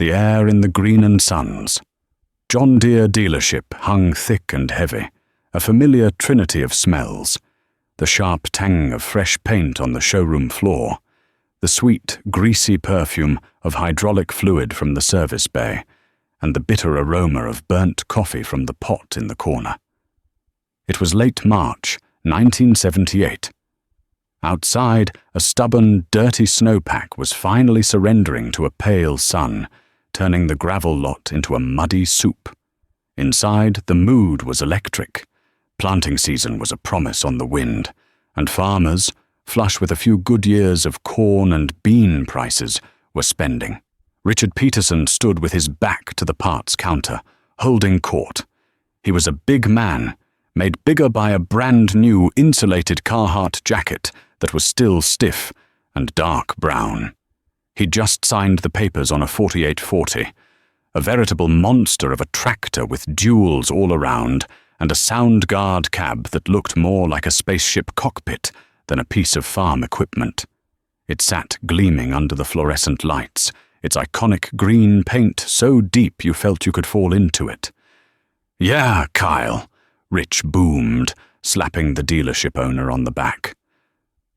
the air in the Green and Sons. John Deere dealership hung thick and heavy, a familiar trinity of smells. The sharp tang of fresh paint on the showroom floor, the sweet, greasy perfume of hydraulic fluid from the service bay, and the bitter aroma of burnt coffee from the pot in the corner. It was late March, 1978. Outside, a stubborn, dirty snowpack was finally surrendering to a pale sun, turning the gravel lot into a muddy soup. Inside, the mood was electric. Planting season was a promise on the wind, and farmers, flush with a few good years of corn and bean prices, were spending. Richard Peterson stood with his back to the parts counter, holding court. He was a big man, made bigger by a brand-new insulated Carhartt jacket that was still stiff and dark brown. He'd just signed the papers on a 4840, a veritable monster of a tractor with jewels all around and a sound guard cab that looked more like a spaceship cockpit than a piece of farm equipment. It sat gleaming under the fluorescent lights, its iconic green paint so deep you felt you could fall into it. "Yeah, Kyle," Rich boomed, slapping the dealership owner on the back.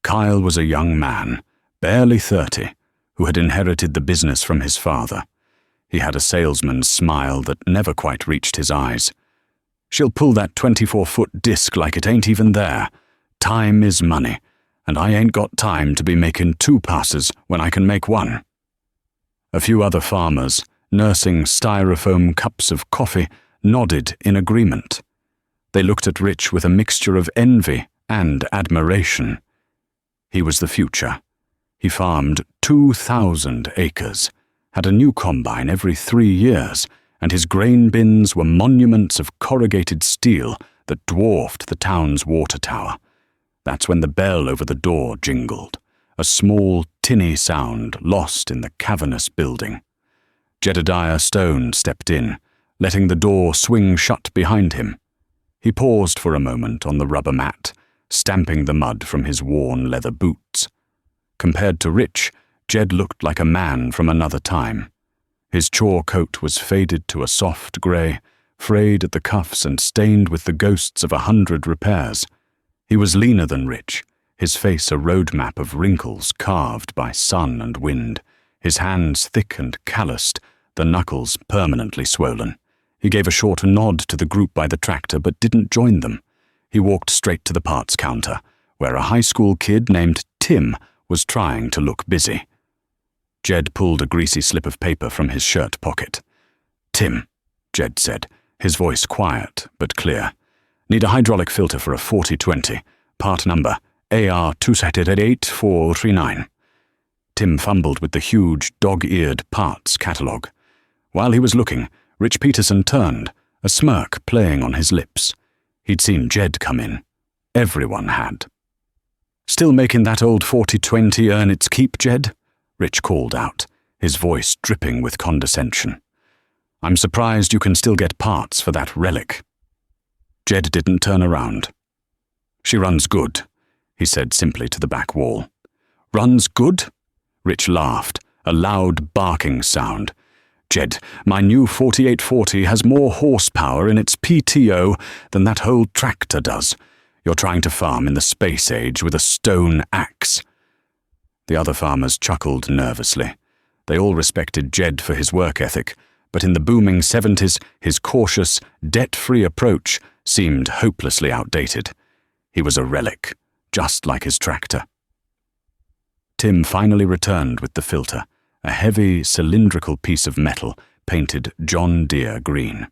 Kyle was a young man, barely 30, who had inherited the business from his father. He had a salesman's smile that never quite reached his eyes. "She'll pull that 24-foot disc like it ain't even there. Time is money, and I ain't got time to be making 2 passes when I can make 1. A few other farmers, nursing styrofoam cups of coffee, nodded in agreement. They looked at Rich with a mixture of envy and admiration. He was the future. He farmed 2,000 acres, had a new combine every 3 years, and his grain bins were monuments of corrugated steel that dwarfed the town's water tower. That's when the bell over the door jingled, a small, tinny sound lost in the cavernous building. Jedediah Stone stepped in, letting the door swing shut behind him. He paused for a moment on the rubber mat, stamping the mud from his worn leather boots. Compared to Rich, Jed looked like a man from another time. His chore coat was faded to a soft grey, frayed at the cuffs and stained with the ghosts of 100 repairs. He was leaner than Rich, his face a road map of wrinkles carved by sun and wind, his hands thick and calloused, the knuckles permanently swollen. He gave a short nod to the group by the tractor but didn't join them. He walked straight to the parts counter, where a high school kid named Tim was trying to look busy. Jed pulled a greasy slip of paper from his shirt pocket. "Tim," Jed said, his voice quiet but clear. "Need a hydraulic filter for a 4020, part number AR2788439. Tim fumbled with the huge, dog-eared parts catalogue. While he was looking, Rich Peterson turned, a smirk playing on his lips. He'd seen Jed come in. Everyone had. "Still making that old 4020 earn its keep, Jed?" Rich called out, his voice dripping with condescension. "I'm surprised you can still get parts for that relic." Jed didn't turn around. "She runs good," he said simply to the back wall. "Runs good?" Rich laughed, a loud barking sound. "Jed, my new 4840 has more horsepower in its PTO than that whole tractor does. You're trying to farm in the space age with a stone axe." The other farmers chuckled nervously. They all respected Jed for his work ethic, but in the booming 70s, his cautious, debt-free approach seemed hopelessly outdated. He was a relic, just like his tractor. Tim finally returned with the filter, a heavy, cylindrical piece of metal painted John Deere green.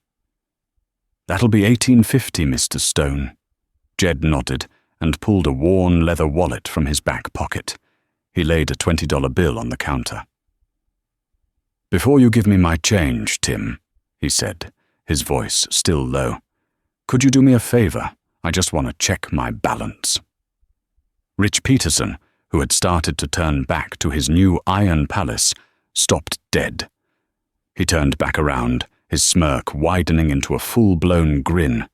"That'll be 1850, Mr. Stone." Jed nodded and pulled a worn leather wallet from his back pocket. He laid a $20 bill on the counter. "Before you give me my change, Tim," he said, his voice still low, "could you do me a favor? I just want to check my balance." Rich Peterson, who had started to turn back to his new iron palace, stopped dead. He turned back around, his smirk widening into a full-blown grin.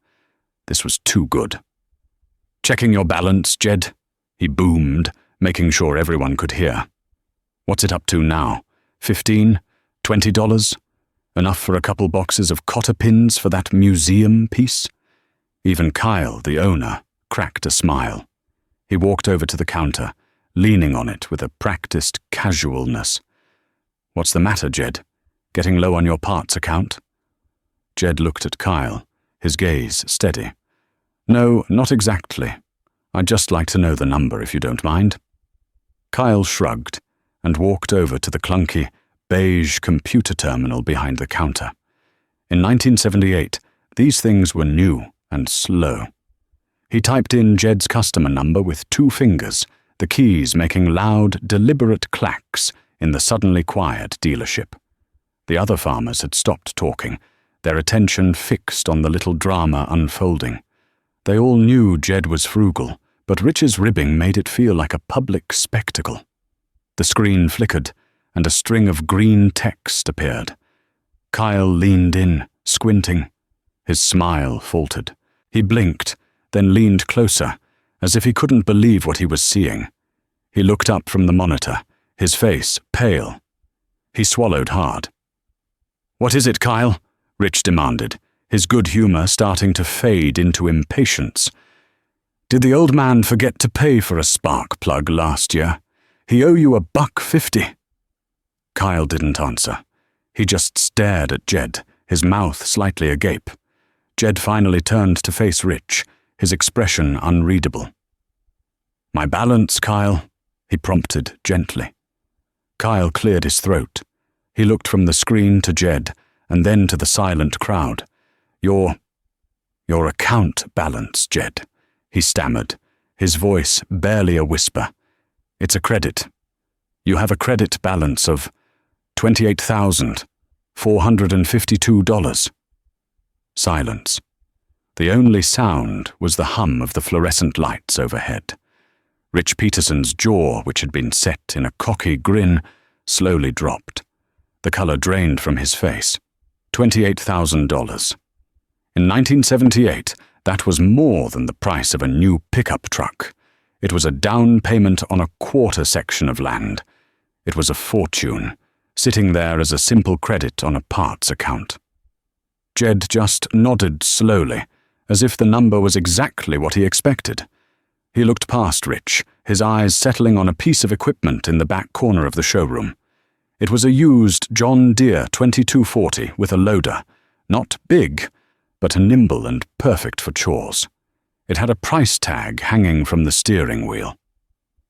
This was too good. "Checking your balance, Jed?" he boomed, making sure everyone could hear. "What's it up to now? 15? $20? Enough for a couple boxes of cotter pins for that museum piece? Even Kyle, the owner, cracked a smile. He walked over to the counter, leaning on it with a practiced casualness. "What's the matter, Jed? Getting low on your parts account?" Jed looked at Kyle, his gaze steady. "No, not exactly. I'd just like to know the number, if you don't mind." Kyle shrugged and walked over to the clunky, beige computer terminal behind the counter. In 1978, these things were new and slow. He typed in Jed's customer number with 2 fingers, the keys making loud, deliberate clacks in the suddenly quiet dealership. The other farmers had stopped talking, their attention fixed on the little drama unfolding. They all knew Jed was frugal, but Rich's ribbing made it feel like a public spectacle. The screen flickered, and a string of green text appeared. Kyle leaned in, squinting. His smile faltered. He blinked, then leaned closer, as if he couldn't believe what he was seeing. He looked up from the monitor, his face pale. He swallowed hard. "What is it, Kyle?" Rich demanded, his good humor starting to fade into impatience. "Did the old man forget to pay for a spark plug last year? He owe you $1.50. Kyle didn't answer. He just stared at Jed, his mouth slightly agape. Jed finally turned to face Rich, his expression unreadable. "My balance, Kyle," he prompted gently. Kyle cleared his throat. He looked from the screen to Jed, and then to the silent crowd. Your account balance, Jed," he stammered, his voice barely a whisper. "It's a credit. You have a credit balance of $28,452. Silence. The only sound was the hum of the fluorescent lights overhead. Rich Peterson's jaw, which had been set in a cocky grin, slowly dropped. The color drained from his face. $28,000. In 1978, that was more than the price of a new pickup truck. It was a down payment on a quarter section of land. It was a fortune, sitting there as a simple credit on a parts account. Jed just nodded slowly, as if the number was exactly what he expected. He looked past Rich, his eyes settling on a piece of equipment in the back corner of the showroom. It was a used John Deere 2240 with a loader, not big, but nimble and perfect for chores. It had a price tag hanging from the steering wheel.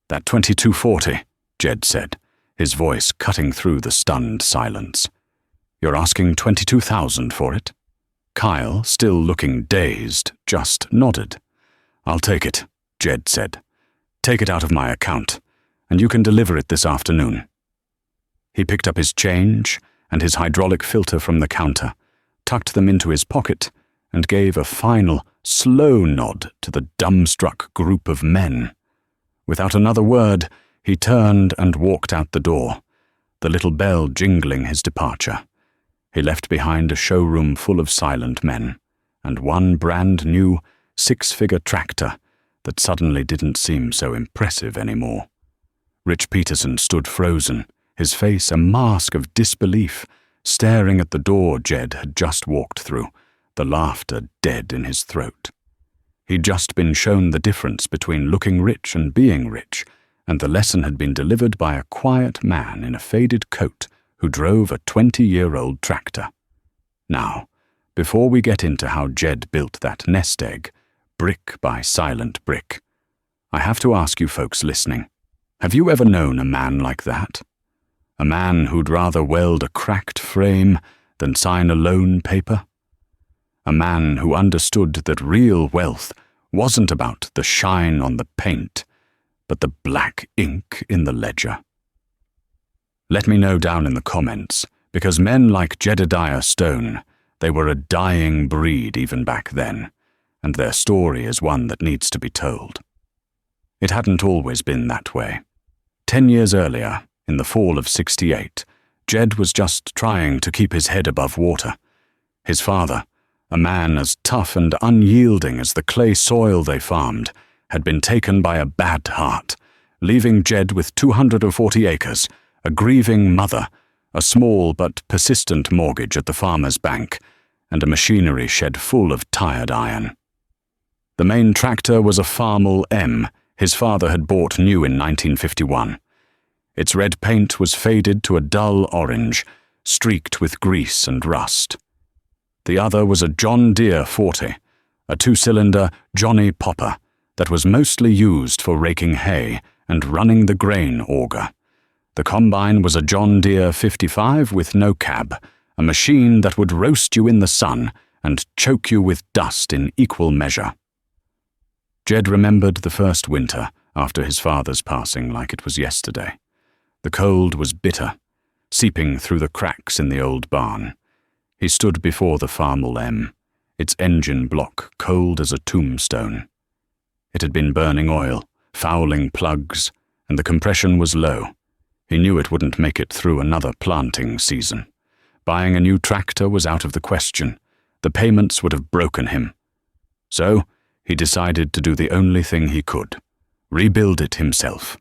"That 2240, Jed said, his voice cutting through the stunned silence. "You're asking $22,000 for it?" Kyle, still looking dazed, just nodded. "I'll take it," Jed said. "Take it out of my account, and you can deliver it this afternoon." He picked up his change and his hydraulic filter from the counter, tucked them into his pocket, and gave a final, slow nod to the dumbstruck group of men. Without another word, he turned and walked out the door, the little bell jingling his departure. He left behind a showroom full of silent men, and one brand-new, 6-figure tractor that suddenly didn't seem so impressive anymore. Rich Peterson stood frozen, his face a mask of disbelief, staring at the door Jed had just walked through, the laughter dead in his throat. He'd just been shown the difference between looking rich and being rich, and the lesson had been delivered by a quiet man in a faded coat who drove a 20-year-old tractor. Now, before we get into how Jed built that nest egg, brick by silent brick, I have to ask you folks listening, have you ever known a man like that? A man who'd rather weld a cracked frame than sign a loan paper? A man who understood that real wealth wasn't about the shine on the paint, but the black ink in the ledger. Let me know down in the comments, because men like Jedediah Stone, they were a dying breed even back then, and their story is one that needs to be told. It hadn't always been that way. 10 years earlier, in the fall of '68, Jed was just trying to keep his head above water. His father, a man as tough and unyielding as the clay soil they farmed, had been taken by a bad heart, leaving Jed with 240 acres, a grieving mother, a small but persistent mortgage at the farmer's bank, and a machinery shed full of tired iron. The main tractor was a Farmall M his father had bought new in 1951. Its red paint was faded to a dull orange, streaked with grease and rust. The other was a John Deere 40, a two-cylinder Johnny Popper that was mostly used for raking hay and running the grain auger. The combine was a John Deere 55 with no cab, a machine that would roast you in the sun and choke you with dust in equal measure. Jed remembered the first winter after his father's passing like it was yesterday. The cold was bitter, seeping through the cracks in the old barn. He stood before the Farmall M, its engine block cold as a tombstone. It had been burning oil, fouling plugs, and the compression was low. He knew it wouldn't make it through another planting season. Buying a new tractor was out of the question. The payments would have broken him. So, he decided to do the only thing he could, rebuild it himself.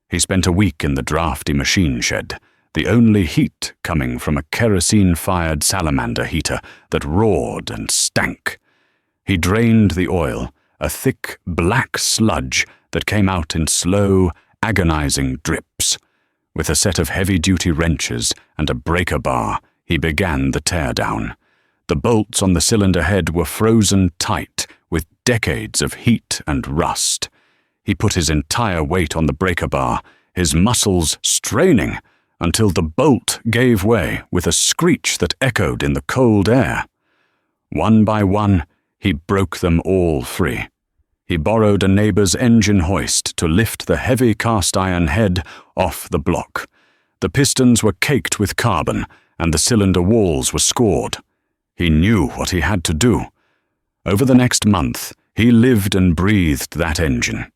He spent a week in the drafty machine shed, the only heat coming from a kerosene-fired salamander heater that roared and stank. He drained the oil, a thick, black sludge that came out in slow, agonizing drips. With a set of heavy-duty wrenches and a breaker bar, he began the teardown. The bolts on the cylinder head were frozen tight with decades of heat and rust. He put his entire weight on the breaker bar, his muscles straining, until the bolt gave way with a screech that echoed in the cold air. One by one, he broke them all free. He borrowed a neighbor's engine hoist to lift the heavy cast-iron head off the block. The pistons were caked with carbon, and the cylinder walls were scored. He knew what he had to do. Over the next month, he lived and breathed that engine.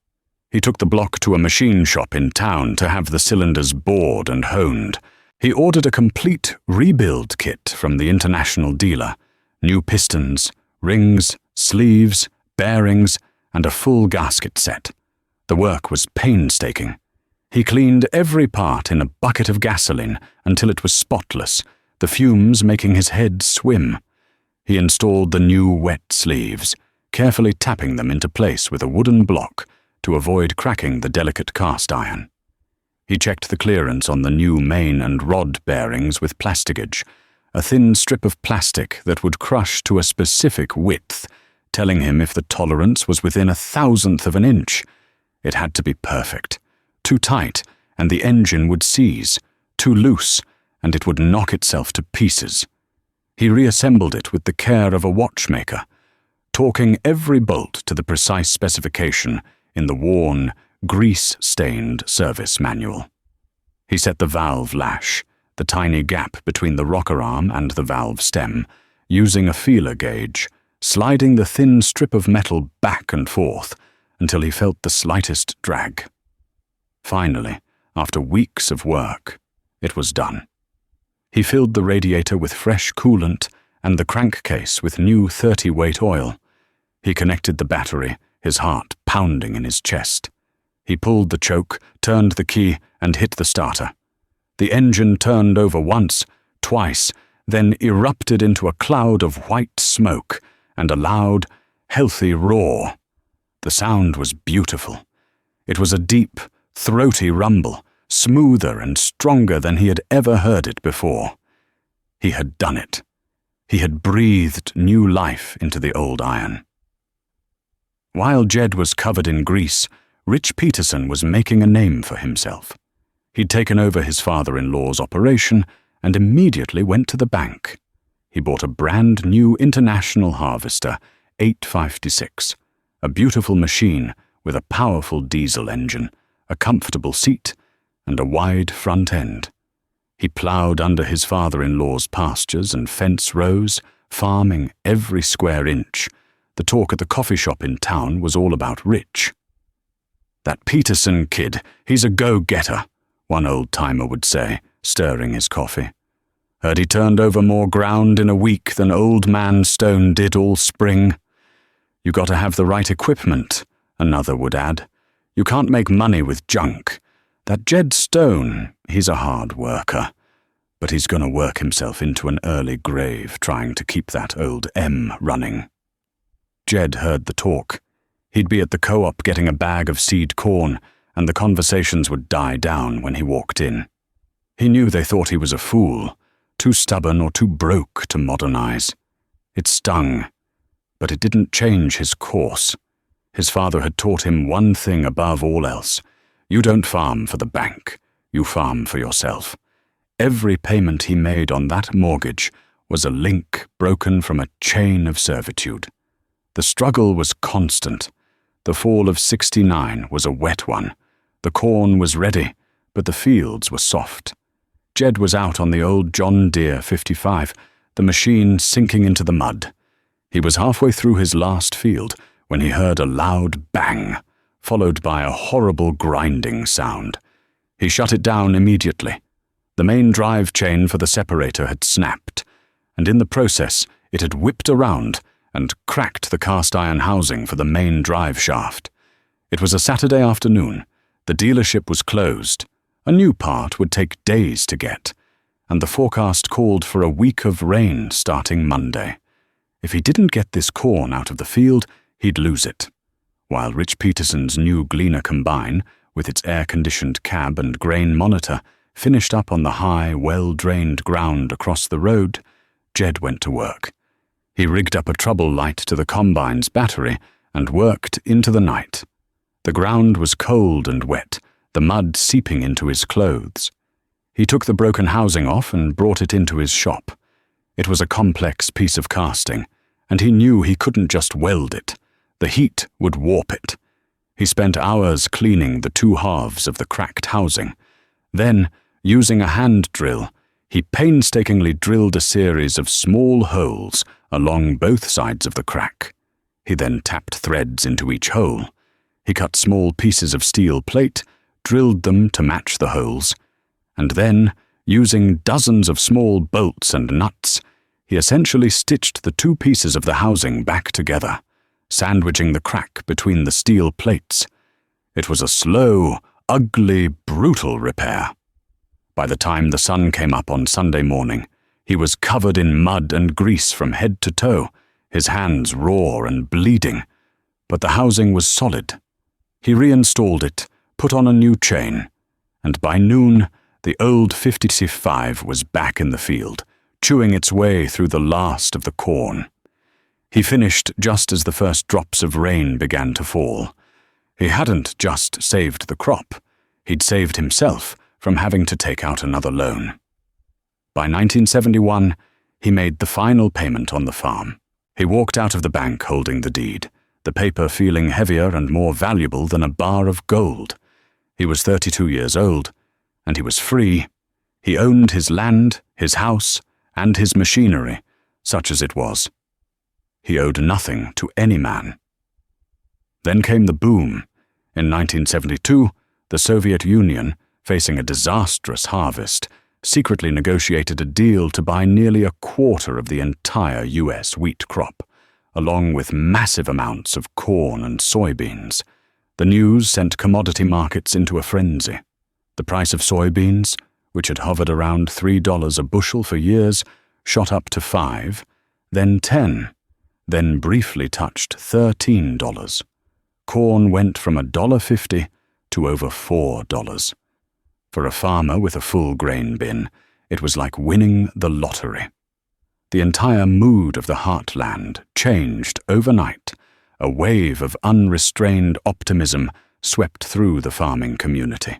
He took the block to a machine shop in town to have the cylinders bored and honed. He ordered a complete rebuild kit from the international dealer. New pistons, rings, sleeves, bearings, and a full gasket set. The work was painstaking. He cleaned every part in a bucket of gasoline until it was spotless, the fumes making his head swim. He installed the new wet sleeves, carefully tapping them into place with a wooden block to avoid cracking the delicate cast iron. He checked the clearance on the new main and rod bearings with plastigage, a thin strip of plastic that would crush to a specific width, telling him if the tolerance was within 1/1000th of an inch. It had to be perfect. Too tight, and the engine would seize. Too loose, and it would knock itself to pieces. He reassembled it with the care of a watchmaker, torquing every bolt to the precise specification in the worn, grease-stained service manual. He set the valve lash, the tiny gap between the rocker arm and the valve stem, using a feeler gauge, sliding the thin strip of metal back and forth until he felt the slightest drag. Finally, after weeks of work, it was done. He filled the radiator with fresh coolant and the crankcase with new 30-weight oil. He connected the battery, his heart pounding in his chest. He pulled the choke, turned the key, and hit the starter. The engine turned over once, twice, then erupted into a cloud of white smoke and a loud, healthy roar. The sound was beautiful. It was a deep, throaty rumble, smoother and stronger than he had ever heard it before. He had done it. He had breathed new life into the old iron. While Jed was covered in grease, Rich Peterson was making a name for himself. He'd taken over his father-in-law's operation and immediately went to the bank. He bought a brand new International Harvester 856, a beautiful machine with a powerful diesel engine, a comfortable seat, and a wide front end. He plowed under his father-in-law's pastures and fence rows, farming every square inch. The talk at the coffee shop in town was all about Rich. "That Peterson kid, he's a go-getter," one old-timer would say, stirring his coffee. "Heard he turned over more ground in a week than Old Man Stone did all spring." "You got to have the right equipment," another would add. "You can't make money with junk. That Jed Stone, he's a hard worker. But he's gonna work himself into an early grave trying to keep that old M running. Jed heard the talk. He'd be at the co-op getting a bag of seed corn, and the conversations would die down when he walked in. He knew they thought he was a fool, too stubborn or too broke to modernize. It stung, but it didn't change his course. His father had taught him one thing above all else. You don't farm for the bank, you farm for yourself. Every payment he made on that mortgage was a link broken from a chain of servitude. The struggle was constant. The fall of '69 was a wet one. The corn was ready, but the fields were soft. Jed was out on the old John Deere 55, the machine sinking into the mud. He was halfway through his last field when he heard a loud bang, followed by a horrible grinding sound. He shut it down immediately. The main drive chain for the separator had snapped, and in the process it had whipped around and cracked the cast-iron housing for the main drive shaft. It was a Saturday afternoon. The dealership was closed. A new part would take days to get, and the forecast called for a week of rain starting Monday. If he didn't get this corn out of the field, he'd lose it. While Rich Peterson's new Gleaner Combine, with its air-conditioned cab and grain monitor, finished up on the high, well-drained ground across the road, Jed went to work. He rigged up a trouble light to the combine's battery and worked into the night. The ground was cold and wet, the mud seeping into his clothes. He took the broken housing off and brought it into his shop. It was a complex piece of casting, and he knew he couldn't just weld it. The heat would warp it. He spent hours cleaning the two halves of the cracked housing. Then, using a hand drill, he painstakingly drilled a series of small holes along both sides of the crack. He then tapped threads into each hole. He cut small pieces of steel plate, drilled them to match the holes, and then, using dozens of small bolts and nuts, he essentially stitched the two pieces of the housing back together, sandwiching the crack between the steel plates. It was a slow, ugly, brutal repair. By the time the sun came up on Sunday morning, he was covered in mud and grease from head to toe, his hands raw and bleeding, but the housing was solid. He reinstalled it, put on a new chain, and by noon, the old 55 was back in the field, chewing its way through the last of the corn. He finished just as the first drops of rain began to fall. He hadn't just saved the crop, he'd saved himself from having to take out another loan. By 1971, he made the final payment on the farm. He walked out of the bank holding the deed, the paper feeling heavier and more valuable than a bar of gold. He was 32 years old, and he was free. He owned his land, his house, and his machinery, such as it was. He owed nothing to any man. Then came the boom. In 1972, the Soviet Union, facing a disastrous harvest, secretly negotiated a deal to buy nearly a quarter of the entire U.S. wheat crop, along with massive amounts of corn and soybeans. The news sent commodity markets into a frenzy. The price of soybeans, which had hovered around $3 a bushel for years, shot up to $5, then $10, then briefly touched $13. Corn went from $1.50 to over $4. For a farmer with a full grain bin, it was like winning the lottery. The entire mood of the heartland changed overnight. A wave of unrestrained optimism swept through the farming community.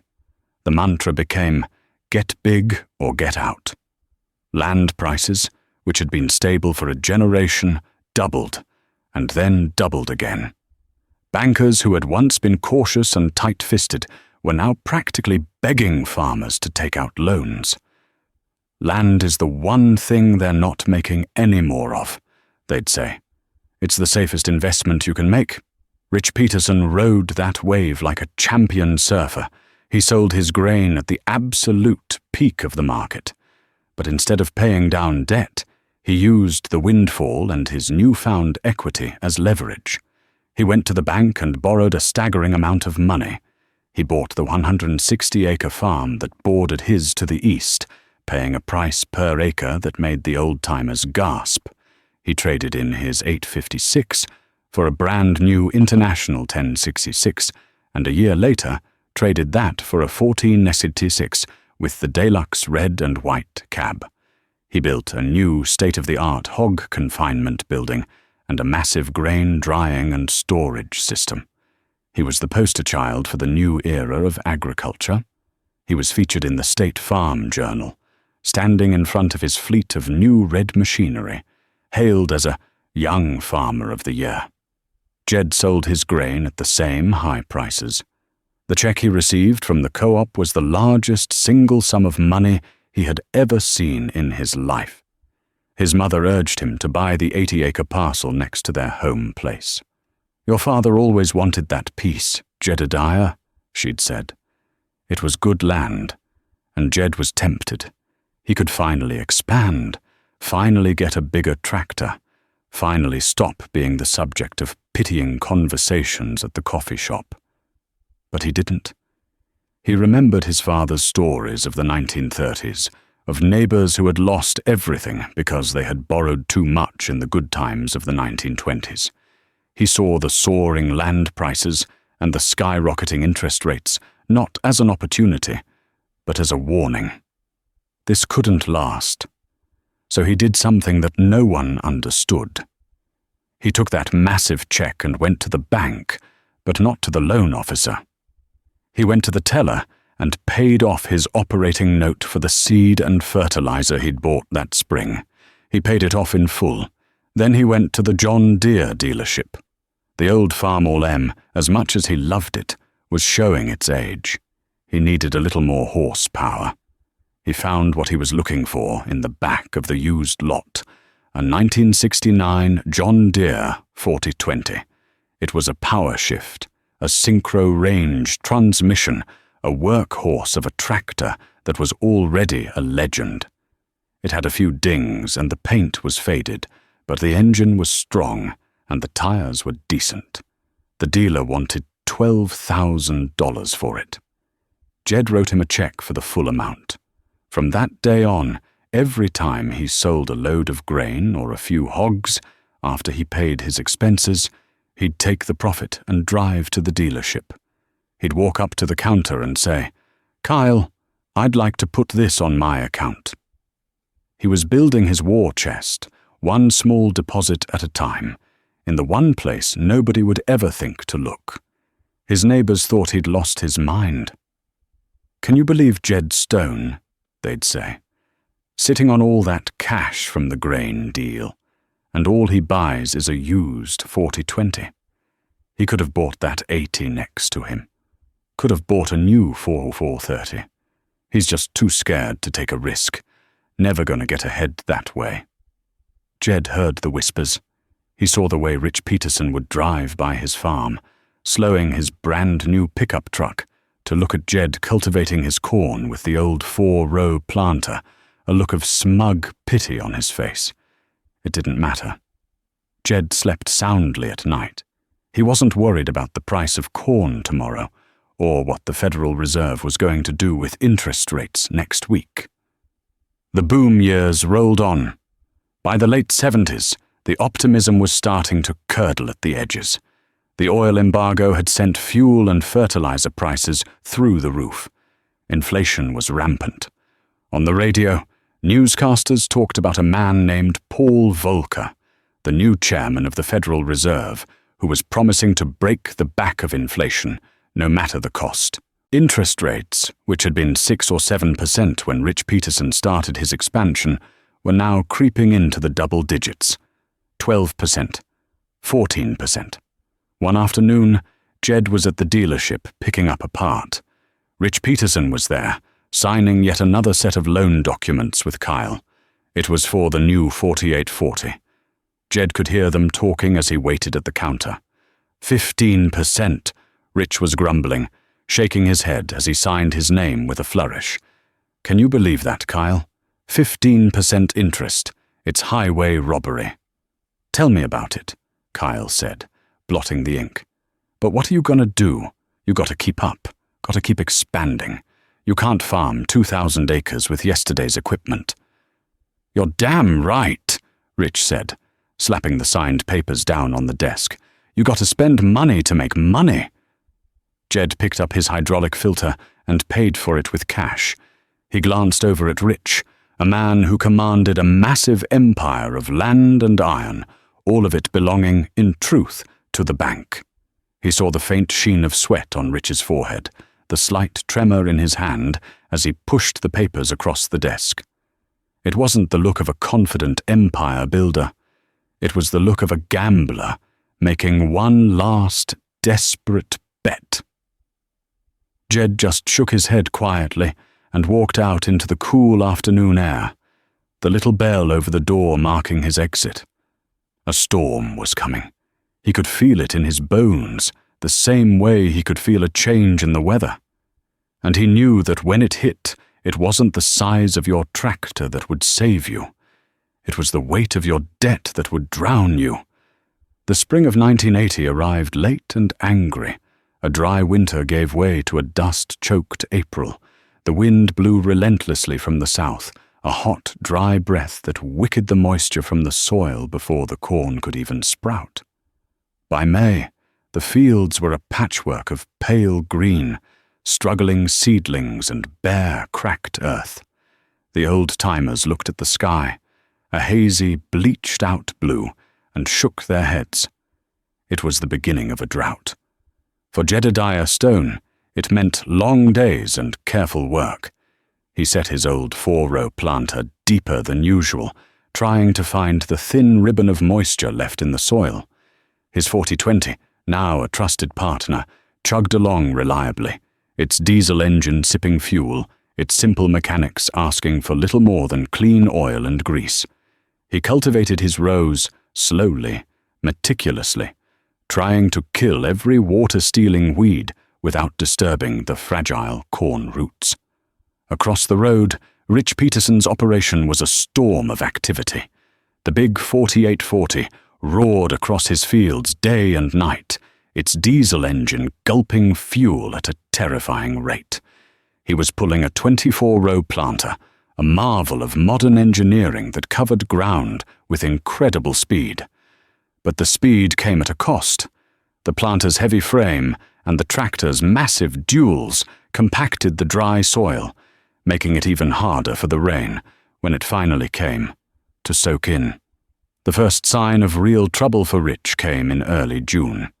The mantra became, "Get big or get out." Land prices, which had been stable for a generation, doubled, and then doubled again. Bankers who had once been cautious and tight-fisted were now practically begging farmers to take out loans. Land is the one thing they're not making any more of, they'd say. It's the safest investment you can make. Rich Peterson rode that wave like a champion surfer. He sold his grain at the absolute peak of the market. But instead of paying down debt, he used the windfall and his newfound equity as leverage. He went to the bank and borrowed a staggering amount of money. He bought the 160-acre farm that bordered his to the east, paying a price per acre that made the old-timers gasp. He traded in his 856 for a brand-new International 1066, and a year later traded that for a 1496 with the deluxe red and white cab. He built a new state-of-the-art hog confinement building and a massive grain drying and storage system. He was the poster child for the new era of agriculture. He was featured in the State Farm Journal, standing in front of his fleet of new red machinery, hailed as a young farmer of the year. Jed sold his grain at the same high prices. The check he received from the co-op was the largest single sum of money he had ever seen in his life. His mother urged him to buy the 80-acre parcel next to their home place. "Your father always wanted that piece, Jedediah," she'd said. It was good land, and Jed was tempted. He could finally expand, finally get a bigger tractor, finally stop being the subject of pitying conversations at the coffee shop. But he didn't. He remembered his father's stories of the 1930s, of neighbors who had lost everything because they had borrowed too much in the good times of the 1920s. He saw the soaring land prices and the skyrocketing interest rates not as an opportunity, but as a warning. This couldn't last. So he did something that no one understood. He took that massive check and went to the bank, but not to the loan officer. He went to the teller and paid off his operating note for the seed and fertilizer he'd bought that spring. He paid it off in full. Then he went to the John Deere dealership. The old Farmall M, as much as he loved it, was showing its age. He needed a little more horsepower. He found what he was looking for in the back of the used lot, a 1969 John Deere 4020. It was a power shift, a synchro-range transmission, a workhorse of a tractor that was already a legend. It had a few dings and the paint was faded, but the engine was strong and the tires were decent. The dealer wanted $12,000 for it. Jed wrote him a check for the full amount. From that day on, every time he sold a load of grain or a few hogs, after he paid his expenses, he'd take the profit and drive to the dealership. He'd walk up to the counter and say, "Kyle, I'd like to put this on my account." He was building his war chest, one small deposit at a time, in the one place nobody would ever think to look. His neighbors thought he'd lost his mind. "Can you believe Jed Stone?" they'd say. "Sitting on all that cash from the grain deal, and all he buys is a used 4020. He could have bought that 80 next to him. Could have bought a new 430. He's just too scared to take a risk. Never gonna get ahead that way." Jed heard the whispers. He saw the way Rich Peterson would drive by his farm, slowing his brand-new pickup truck to look at Jed cultivating his corn with the old 4-row planter, a look of smug pity on his face. It didn't matter. Jed slept soundly at night. He wasn't worried about the price of corn tomorrow, or what the Federal Reserve was going to do with interest rates next week. The boom years rolled on. By the late 70s, the optimism was starting to curdle at the edges. The oil embargo had sent fuel and fertilizer prices through the roof. Inflation was rampant. On the radio, newscasters talked about a man named Paul Volcker, the new chairman of the Federal Reserve, who was promising to break the back of inflation, no matter the cost. Interest rates, which had been 6 or 7% when Rich Peterson started his expansion, were now creeping into the double digits. 12%, 14%. One afternoon, Jed was at the dealership picking up a part. Rich Peterson was there, signing yet another set of loan documents with Kyle. It was for the new 4840. Jed could hear them talking as he waited at the counter. 15%, Rich was grumbling, shaking his head as he signed his name with a flourish. "Can you believe that, Kyle? 15% interest. It's highway robbery." "Tell me about it," Kyle said, blotting the ink. "But what are you going to do? You got to keep up, got to keep expanding. You can't farm 2,000 acres with yesterday's equipment." "You're damn right," Rich said, slapping the signed papers down on the desk. "You got to spend money to make money." Jed picked up his hydraulic filter and paid for it with cash. He glanced over at Rich, a man who commanded a massive empire of land and iron, all of it belonging, in truth, to the bank. He saw the faint sheen of sweat on Rich's forehead, the slight tremor in his hand as he pushed the papers across the desk. It wasn't the look of a confident empire builder. It was the look of a gambler making one last desperate bet. Jed just shook his head quietly and walked out into the cool afternoon air, the little bell over the door marking his exit. A storm was coming. He could feel it in his bones, the same way he could feel a change in the weather. And he knew that when it hit, it wasn't the size of your tractor that would save you. It was the weight of your debt that would drown you. The spring of 1980 arrived late and angry. A dry winter gave way to a dust-choked April. The wind blew relentlessly from the south, a hot, dry breath that wicked the moisture from the soil before the corn could even sprout. By May, the fields were a patchwork of pale green, struggling seedlings and bare, cracked earth. The old-timers looked at the sky, a hazy, bleached-out blue, and shook their heads. It was the beginning of a drought. For Jedediah Stone, it meant long days and careful work. He set his old 4-row planter deeper than usual, trying to find the thin ribbon of moisture left in the soil. His 4020, now a trusted partner, chugged along reliably, its diesel engine sipping fuel, its simple mechanics asking for little more than clean oil and grease. He cultivated his rows slowly, meticulously, trying to kill every water-stealing weed without disturbing the fragile corn roots. Across the road, Rich Peterson's operation was a storm of activity. The big 4840 roared across his fields day and night, its diesel engine gulping fuel at a terrifying rate. He was pulling a 24-row planter, a marvel of modern engineering that covered ground with incredible speed. But the speed came at a cost. The planter's heavy frame and the tractor's massive duals compacted the dry soil, making it even harder for the rain, when it finally came, to soak in. The first sign of real trouble for Rich came in early June.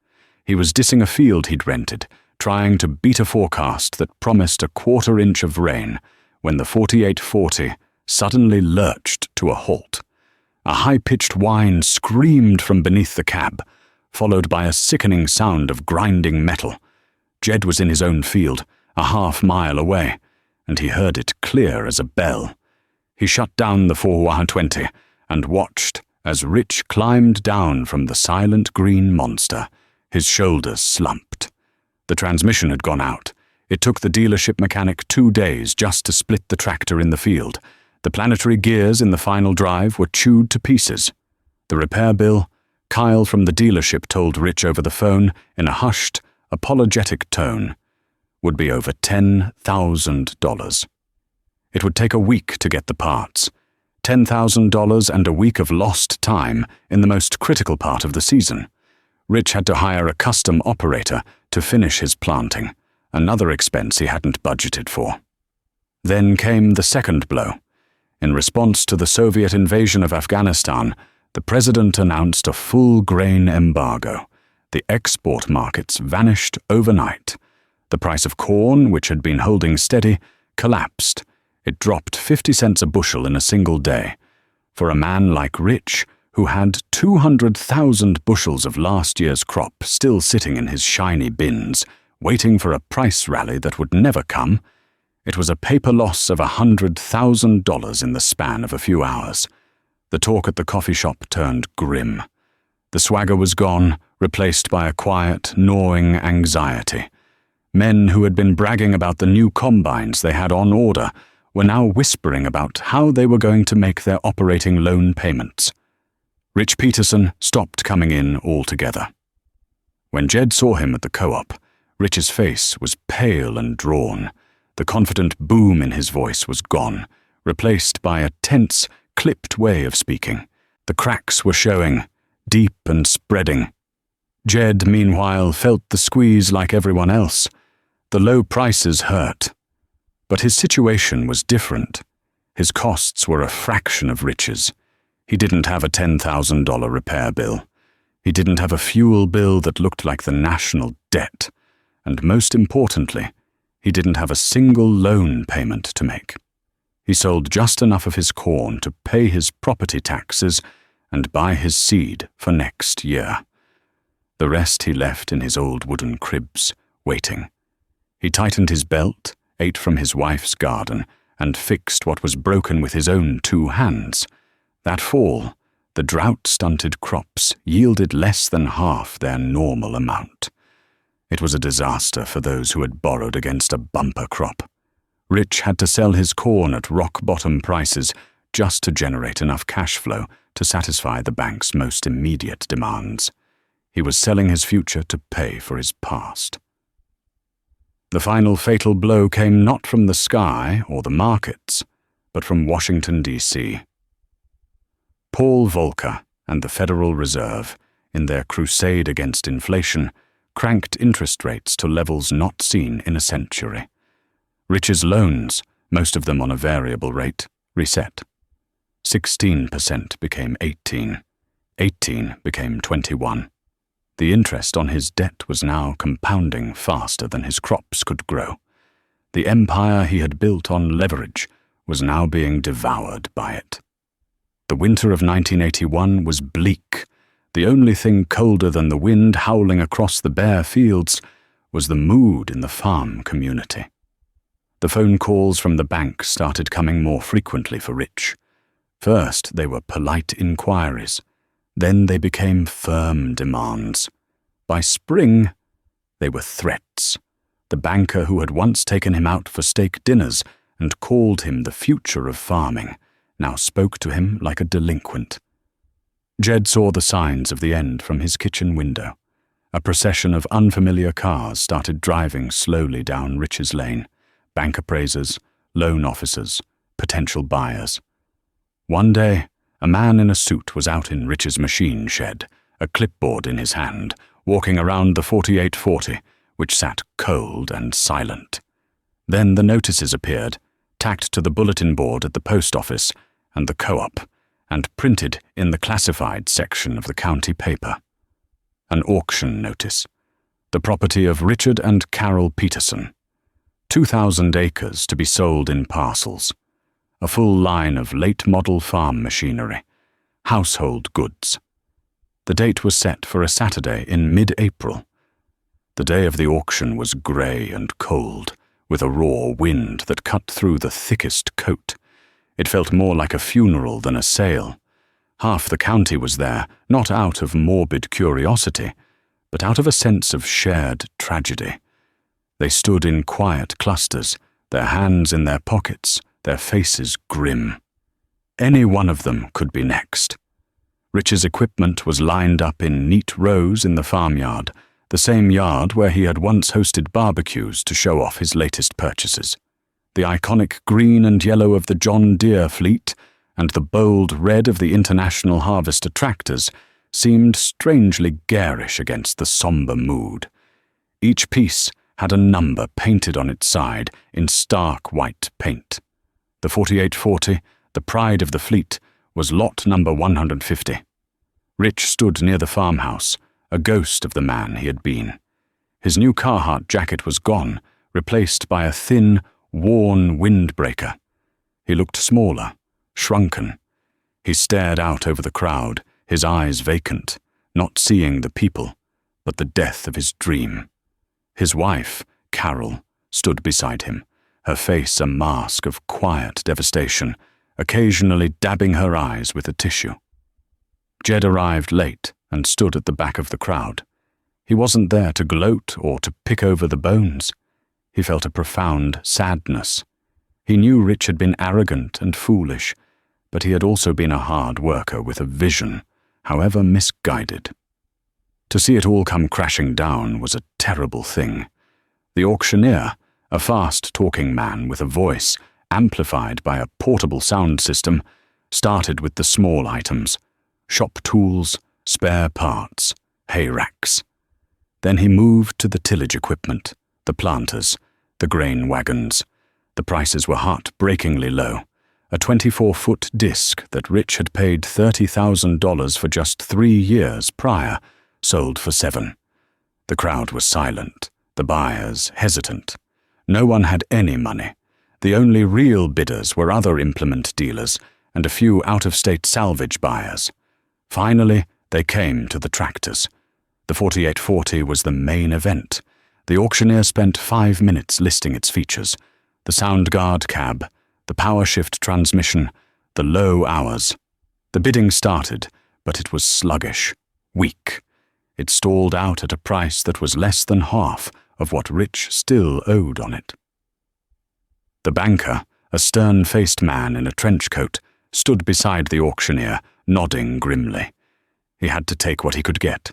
He was dissing a field he'd rented, trying to beat a forecast that promised a 1/4 inch of rain, when the 4840 suddenly lurched to a halt. A high-pitched whine screamed from beneath the cab, followed by a sickening sound of grinding metal. Jed was in his own field, a half-mile away, and he heard it clear as a bell. He shut down the 420 and watched as Rich climbed down from the silent green monster, his shoulders slumped. The transmission had gone out. It took the dealership mechanic 2 days just to split the tractor in the field. The planetary gears in the final drive were chewed to pieces. The repair bill, Kyle from the dealership told Rich over the phone in a hushed, apologetic tone, would be over $10,000. It would take a week to get the parts. $10,000 and a week of lost time in the most critical part of the season. Rich had to hire a custom operator to finish his planting, another expense he hadn't budgeted for. Then came the second blow. In response to the Soviet invasion of Afghanistan, the president announced a full grain embargo. The export markets vanished overnight. The price of corn, which had been holding steady, collapsed. It dropped 50 cents a bushel in a single day. For a man like Rich, who had 200,000 bushels of last year's crop still sitting in his shiny bins, waiting for a price rally that would never come, it was a paper loss of $100,000 in the span of a few hours. The talk at the coffee shop turned grim. The swagger was gone, replaced by a quiet, gnawing anxiety. Men who had been bragging about the new combines they had on order were now whispering about how they were going to make their operating loan payments. Rich Peterson stopped coming in altogether. When Jed saw him at the co-op, Rich's face was pale and drawn. The confident boom in his voice was gone, replaced by a tense, clipped way of speaking. The cracks were showing, deep and spreading. Jed, meanwhile, felt the squeeze like everyone else. The low prices hurt. But his situation was different. His costs were a fraction of Rich's. He didn't have a $10,000 repair bill. He didn't have a fuel bill that looked like the national debt. And most importantly, he didn't have a single loan payment to make. He sold just enough of his corn to pay his property taxes and buy his seed for next year. The rest he left in his old wooden cribs, waiting. He tightened his belt, ate from his wife's garden, and fixed what was broken with his own 2 hands. That fall, the drought-stunted crops yielded less than half their normal amount. It was a disaster for those who had borrowed against a bumper crop. Rich had to sell his corn at rock-bottom prices just to generate enough cash flow to satisfy the bank's most immediate demands. He was selling his future to pay for his past. The final fatal blow came not from the sky or the markets, but from Washington, D.C. Paul Volcker and the Federal Reserve, in their crusade against inflation, cranked interest rates to levels not seen in a century. Rich's loans, most of them on a variable rate, reset. 16% became 18. 18 became 21. The interest on his debt was now compounding faster than his crops could grow. The empire he had built on leverage was now being devoured by it. The winter of 1981 was bleak. The only thing colder than the wind howling across the bare fields was the mood in the farm community. The phone calls from the bank started coming more frequently for Rich. First, they were polite inquiries. Then they became firm demands. By spring, they were threats. The banker who had once taken him out for steak dinners and called him the future of farming now spoke to him like a delinquent. Jed saw the signs of the end from his kitchen window. A procession of unfamiliar cars started driving slowly down Rich's Lane. Bank appraisers, loan officers, potential buyers. One day, a man in a suit was out in Rich's machine shed, a clipboard in his hand, walking around the 4840, which sat cold and silent. Then the notices appeared, tacked to the bulletin board at the post office and the co-op, and printed in the classified section of the county paper. An auction notice. The property of Richard and Carol Peterson. 2,000 acres to be sold in parcels. A full line of late-model farm machinery. Household goods. The date was set for a Saturday in mid-April. The day of the auction was grey and cold, with a raw wind that cut through the thickest coat. It felt more like a funeral than a sale. Half the county was there, not out of morbid curiosity, but out of a sense of shared tragedy. They stood in quiet clusters, their hands in their pockets, their faces grim. Any one of them could be next. Rich's equipment was lined up in neat rows in the farmyard, the same yard where he had once hosted barbecues to show off his latest purchases. The iconic green and yellow of the John Deere fleet and the bold red of the International Harvester tractors seemed strangely garish against the somber mood. Each piece had a number painted on its side in stark white paint. The 4840, the pride of the fleet, was lot number 150. Rich stood near the farmhouse, a ghost of the man he had been. His new Carhartt jacket was gone, replaced by a thin, worn windbreaker. He looked smaller, shrunken. He stared out over the crowd, his eyes vacant, not seeing the people, but the death of his dream. His wife, Carol, stood beside him, her face a mask of quiet devastation, occasionally dabbing her eyes with a tissue. Jed arrived late and stood at the back of the crowd. He wasn't there to gloat or to pick over the bones. He felt a profound sadness. He knew Rich had been arrogant and foolish, but he had also been a hard worker with a vision, however misguided. To see it all come crashing down was a terrible thing. The auctioneer, a fast-talking man with a voice amplified by a portable sound system, started with the small items: shop tools, spare parts, hay racks. Then he moved to the tillage equipment, the planters, the grain wagons. The prices were heartbreakingly low. A 24-foot disc that Rich had paid $30,000 for just 3 years prior sold for $7,000. The crowd was silent, the buyers hesitant. No one had any money. The only real bidders were other implement dealers and a few out-of-state salvage buyers. Finally, they came to the tractors. The 4840 was the main event. The auctioneer spent 5 minutes listing its features: the sound guard cab, the power shift transmission, the low hours. The bidding started, but it was sluggish, weak. It stalled out at a price that was less than half of what Rich still owed on it. The banker, a stern-faced man in a trench coat, stood beside the auctioneer, nodding grimly. He had to take what he could get.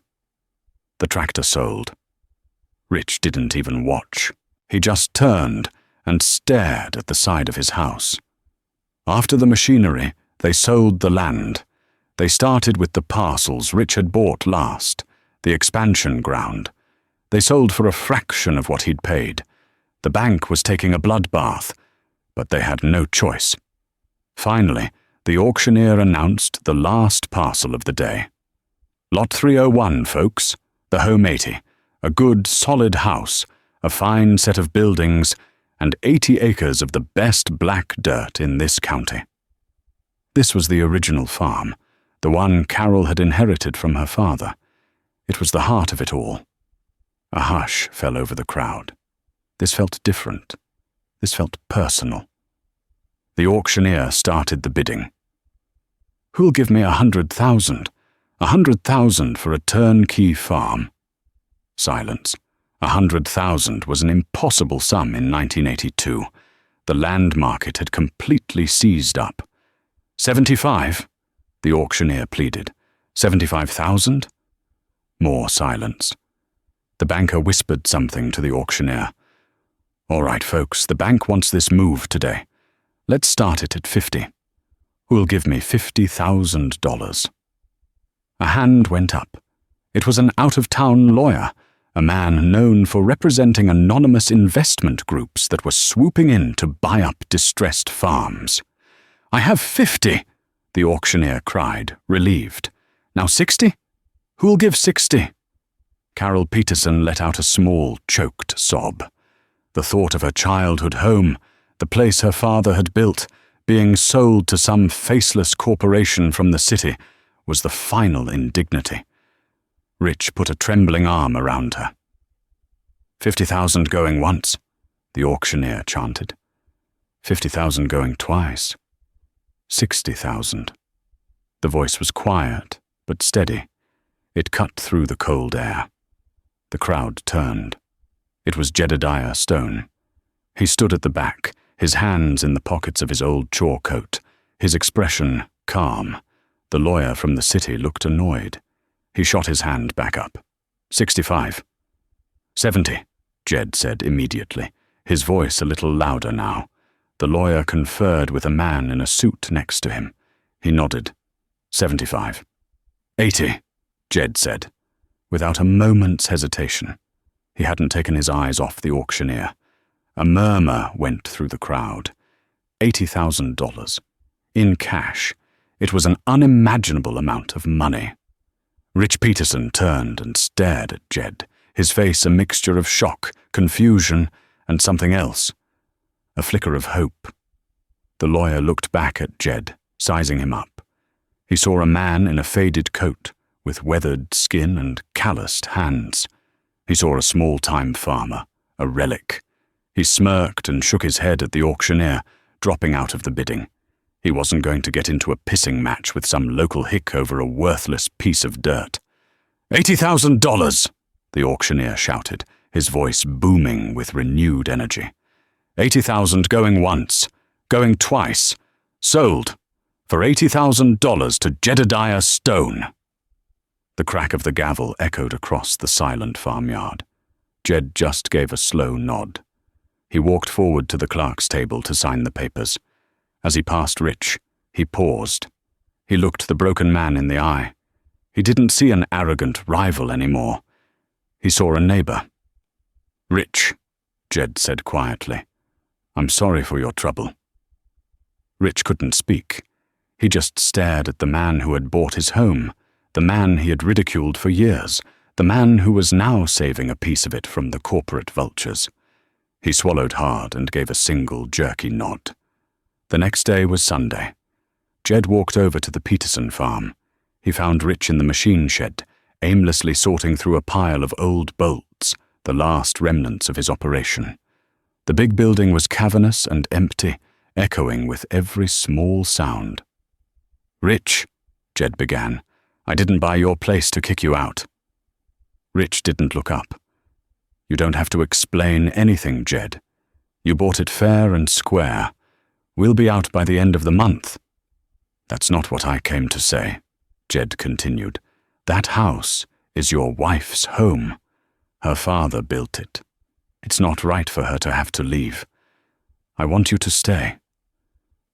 The tractor sold. Rich didn't even watch. He just turned and stared at the side of his house. After the machinery, they sold the land. They started with the parcels Rich had bought last, the expansion ground. They sold for a fraction of what he'd paid. The bank was taking a bloodbath, but they had no choice. Finally, the auctioneer announced the last parcel of the day. Lot 301, folks, the Home 80, a good, solid house, a fine set of buildings, and 80 acres of the best black dirt in this county. This was the original farm, the one Carol had inherited from her father. It was the heart of it all. A hush fell over the crowd. This felt different. This felt personal. The auctioneer started the bidding. "Who'll give me 100,000? 100,000 for a turnkey farm?" Silence. 100,000 was an impossible sum in 1982. The land market had completely seized up. 75? The auctioneer pleaded. 75,000? More silence. The banker whispered something to the auctioneer. "All right, folks, the bank wants this moved today. Let's start it at 50. Who'll give me $50,000? A hand went up. It was an out-of-town lawyer, a man known for representing anonymous investment groups that were swooping in to buy up distressed farms. "I have 50, the auctioneer cried, relieved. "Now 60? Who'll give 60? Carol Peterson let out a small, choked sob. The thought of her childhood home, the place her father had built, being sold to some faceless corporation from the city, was the final indignity. Rich put a trembling arm around her. 50,000 going once, the auctioneer chanted. 50,000 going twice. 60,000. The voice was quiet, but steady. It cut through the cold air. The crowd turned. It was Jedediah Stone. He stood at the back, his hands in the pockets of his old chore coat, his expression calm. The lawyer from the city looked annoyed. He shot his hand back up. 65. 70, Jed said immediately, his voice a little louder now. The lawyer conferred with a man in a suit next to him. He nodded. 75. 80, Jed said, without a moment's hesitation. He hadn't taken his eyes off the auctioneer. A murmur went through the crowd. $80,000. In cash. It was an unimaginable amount of money. Rich Peterson turned and stared at Jed, his face a mixture of shock, confusion, and something else. A flicker of hope. The lawyer looked back at Jed, sizing him up. He saw a man in a faded coat, with weathered skin and calloused hands. He saw a small-time farmer, a relic. He smirked and shook his head at the auctioneer, dropping out of the bidding. He wasn't going to get into a pissing match with some local hick over a worthless piece of dirt. $80,000, the auctioneer shouted, his voice booming with renewed energy. 80,000 going once, going twice, sold for $80,000 to Jedediah Stone. The crack of the gavel echoed across the silent farmyard. Jed just gave a slow nod. He walked forward to the clerk's table to sign the papers. As he passed Rich, he paused. He looked the broken man in the eye. He didn't see an arrogant rival anymore. He saw a neighbor. "Rich," Jed said quietly, "I'm sorry for your trouble." Rich couldn't speak. He just stared at the man who had bought his home, the man he had ridiculed for years, the man who was now saving a piece of it from the corporate vultures. He swallowed hard and gave a single jerky nod. The next day was Sunday. Jed walked over to the Peterson farm. He found Rich in the machine shed, aimlessly sorting through a pile of old bolts, the last remnants of his operation. The big building was cavernous and empty, echoing with every small sound. "Rich," Jed began, "I didn't buy your place to kick you out." Rich didn't look up. "You don't have to explain anything, Jed. You bought it fair and square. We'll be out by the end of the month." "That's not what I came to say," Jed continued. "That house is your wife's home. Her father built it. It's not right for her to have to leave. I want you to stay."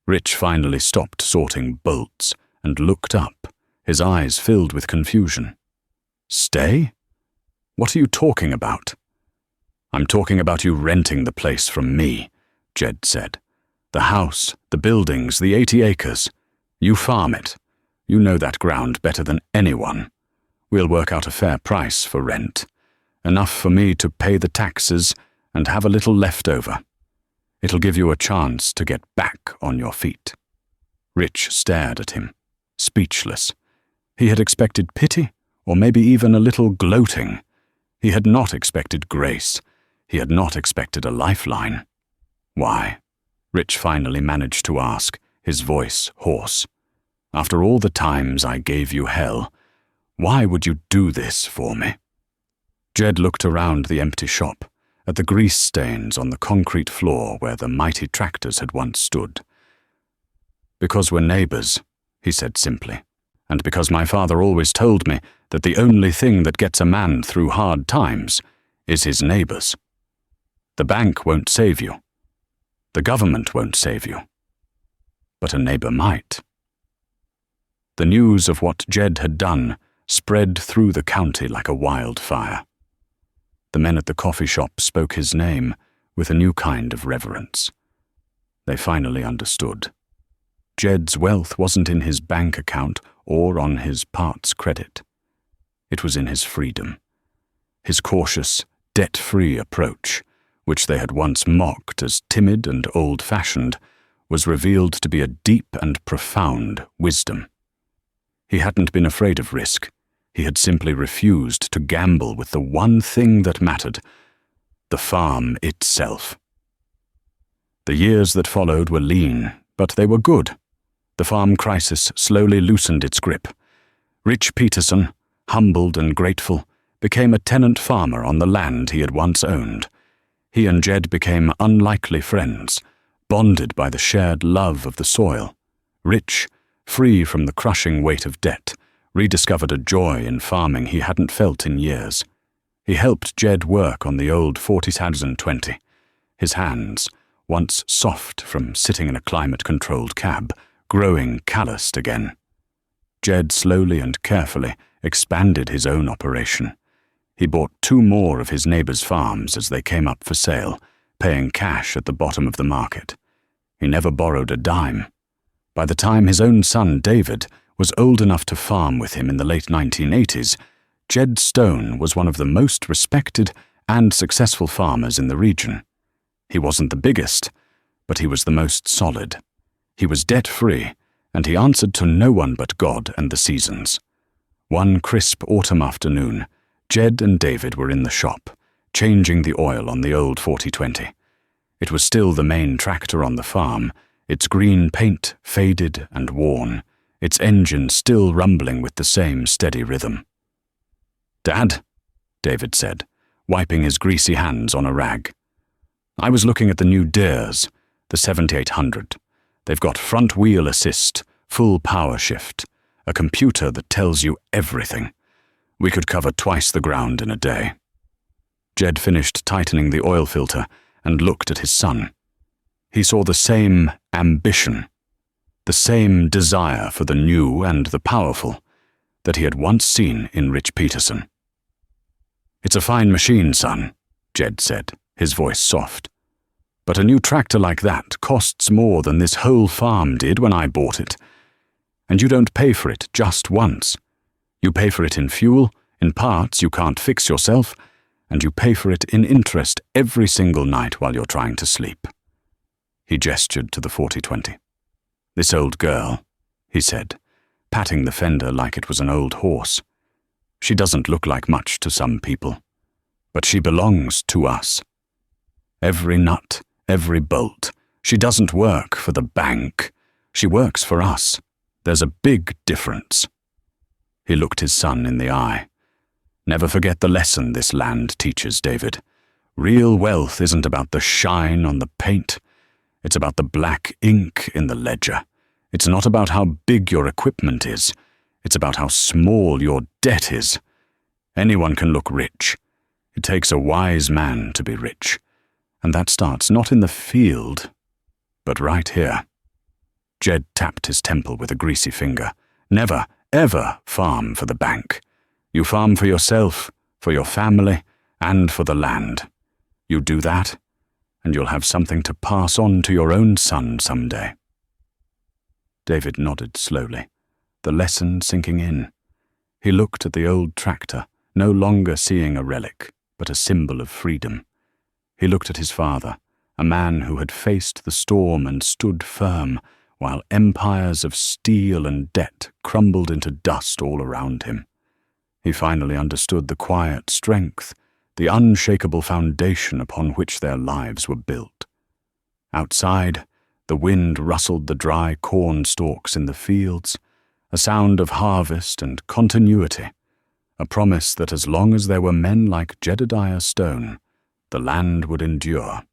Rich finally stopped sorting bolts and looked up, his eyes filled with confusion. "Stay? What are you talking about?" "I'm talking about you renting the place from me," Jed said. "The house, the buildings, the 80 acres. You farm it. You know that ground better than anyone. We'll work out a fair price for rent. Enough for me to pay the taxes and have a little left over. It'll give you a chance to get back on your feet." Rich stared at him, speechless. He had expected pity, or maybe even a little gloating. He had not expected grace. He had not expected a lifeline. "Why?" Rich finally managed to ask, his voice hoarse. "After all the times I gave you hell, why would you do this for me?" Jed looked around the empty shop, at the grease stains on the concrete floor where the mighty tractors had once stood. "Because we're neighbors," he said simply, "and because my father always told me that the only thing that gets a man through hard times is his neighbors. The bank won't save you. The government won't save you. But a neighbor might." The news of what Jed had done spread through the county like a wildfire. The men at the coffee shop spoke his name with a new kind of reverence. They finally understood. Jed's wealth wasn't in his bank account or on his parts credit. It was in his freedom. His cautious, debt-free approach, which they had once mocked as timid and old-fashioned, was revealed to be a deep and profound wisdom. He hadn't been afraid of risk. He had simply refused to gamble with the one thing that mattered, the farm itself. The years that followed were lean, but they were good. The farm crisis slowly loosened its grip. Rich Peterson, humbled and grateful, became a tenant farmer on the land he had once owned. He and Jed became unlikely friends, bonded by the shared love of the soil. Rich, free from the crushing weight of debt, rediscovered a joy in farming he hadn't felt in years. He helped Jed work on the old 4020, his hands, once soft from sitting in a climate-controlled cab, growing calloused again. Jed slowly and carefully expanded his own operation. He bought 2 more of his neighbors' farms as they came up for sale, paying cash at the bottom of the market. He never borrowed a dime. By the time his own son, David, was old enough to farm with him in the late 1980s, Jed Stone was one of the most respected and successful farmers in the region. He wasn't the biggest, but he was the most solid. He was debt-free, and he answered to no one but God and the seasons. One crisp autumn afternoon, Jed and David were in the shop, changing the oil on the old 4020. It was still the main tractor on the farm, its green paint faded and worn, its engine still rumbling with the same steady rhythm. "Dad," David said, wiping his greasy hands on a rag. "I was looking at the new Deeres, the 7800. They've got front-wheel assist, full power shift, a computer that tells you everything. We could cover twice the ground in a day." Jed finished tightening the oil filter and looked at his son. He saw the same ambition, the same desire for the new and the powerful that he had once seen in Rich Peterson. "It's a fine machine, son," Jed said, his voice soft. "But a new tractor like that costs more than this whole farm did when I bought it. And you don't pay for it just once. You pay for it in fuel, in parts you can't fix yourself, and you pay for it in interest every single night while you're trying to sleep." He gestured to the 4020. "This old girl," he said, patting the fender like it was an old horse. "She doesn't look like much to some people, but she belongs to us. Every nut, every bolt. She doesn't work for the bank. She works for us. There's a big difference." He looked his son in the eye. "Never forget the lesson this land teaches, David. Real wealth isn't about the shine on the paint. It's about the black ink in the ledger. It's not about how big your equipment is. It's about how small your debt is. Anyone can look rich. It takes a wise man to be rich. And that starts not in the field, but right here." Jed tapped his temple with a greasy finger. "Never, ever farm for the bank. You farm for yourself, for your family, and for the land. You do that, and you'll have something to pass on to your own son someday." David nodded slowly, the lesson sinking in. He looked at the old tractor, no longer seeing a relic, but a symbol of freedom. He looked at his father, a man who had faced the storm and stood firm, while empires of steel and debt crumbled into dust all around him. He finally understood the quiet strength, the unshakable foundation upon which their lives were built. Outside, the wind rustled the dry corn stalks in the fields, a sound of harvest and continuity, a promise that as long as there were men like Jedediah Stone, the land would endure.